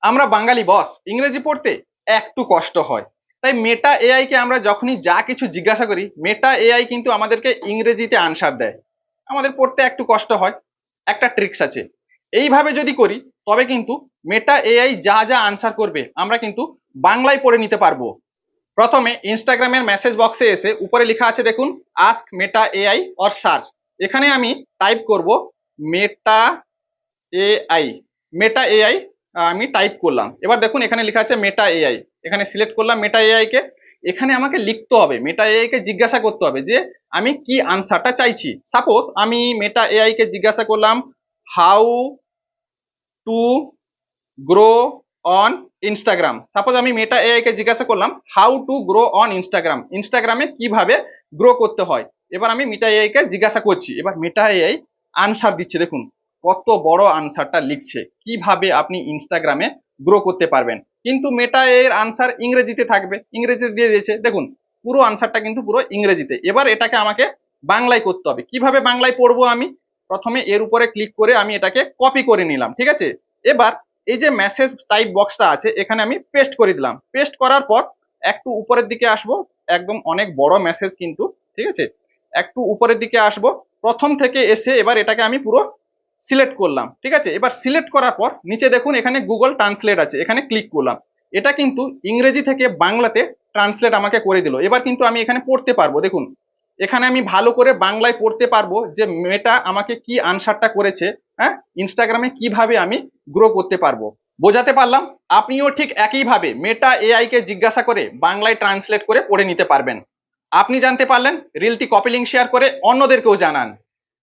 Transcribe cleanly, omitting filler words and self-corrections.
আমরা বাঙালি বস, ইংরেজি পড়তে একটু কষ্ট হয়। তাই মেটা এআই কে আমরা যখনই যা কিছু জিজ্ঞাসা করি, মেটা এআই কিন্তু আমাদেরকে ইংরেজিতে আনসার দেয়। আমাদের পড়তে একটু কষ্ট হয়। একটা ট্রিক্স আছে, এইভাবে যদি করি তবে কিন্তু মেটা এআই যা যা আনসার করবে আমরা কিন্তু বাংলায় পড়ে নিতে পারবো। প্রথমে ইনস্টাগ্রামের মেসেজ বক্সে এসে উপরে লেখা আছে দেখুন, ask Meta AI or search. এখানে আমি টাইপ করব মেটা এআই। মেটা এআই আমি টাইপ করলাম। এবার দেখুন এখানে লেখা আছে মেটা এআই। এখানে সিলেক্ট করলাম মেটা এআই কে। এখানে আমাকে লিখতে হবে, মেটা এআই কে জিজ্ঞাসা করতে হবে যে আমি কি আনসারটা চাইছি। সাপোজ আমি মেটা এআই কে জিজ্ঞাসা করলাম how to grow on Instagram. Suppose আমি মেটা এআই কে জিজ্ঞাসা করলাম how to grow on Instagram, ইনস্টাগ্রামে কিভাবে গ্রো করতে হয়। এবার আমি মেটা এআই কে জিজ্ঞাসা করছি, এবার মেটা এআই আনসার দিচ্ছে। দেখুন কত বড় আনসারটা লিখছে, কিভাবে আপনি ইনস্টাগ্রামে গ্রো করতে পারবেন। কিন্তু মেটা এর আনসার ইংরেজিতে থাকবে, ইংরেজিতে দিয়ে দিয়েছে। দেখুন পুরো আনসারটা কিন্তু পুরো ইংরেজিতে। এবার এটাকে আমাকে বাংলায় করতে হবে। কিভাবে বাংলায় পড়বো আমি? প্রথমে এর উপরে ক্লিক করে আমি এটাকে কপি করে নিলাম, ঠিক আছে। এবার এই যে মেসেজ টাইপ বক্সটা আছে এখানে আমি পেস্ট করে দিলাম। পেস্ট করার পর একটু উপরের দিকে আসবো, একদম অনেক বড় মেসেজ কিন্তু, ঠিক আছে। একটু উপরের দিকে আসবো, প্রথম থেকে এসে এবার এটাকে আমি পুরো সিলেক্ট করলাম, ঠিক আছে। এবার সিলেক্ট করার পর নিচে দেখুন এখানে গুগল ট্রান্সলেট আছে, এখানে ক্লিক করলাম। এটা কিন্তু ইংরেজি থেকে বাংলাতে ট্রান্সলেট আমাকে করে দিল। এবার কিন্তু আমি এখানে পড়তে পারবো। দেখুন এখানে আমি ভালো করে বাংলায় পড়তে পারবো যে মেটা আমাকে কি আনসারটা করেছে, হ্যাঁ, ইনস্টাগ্রামে কিভাবে আমি গ্রো করতে পারবো। বোঝাতে পারলাম? আপনিও ঠিক একইভাবে মেটা এআই কে জিজ্ঞাসা করে বাংলায় ট্রান্সলেট করে পড়ে নিতে পারবেন। আপনি জানতে পারলেন, রিলটি কপি লিঙ্ক শেয়ার করে অন্যদেরকেও জানান।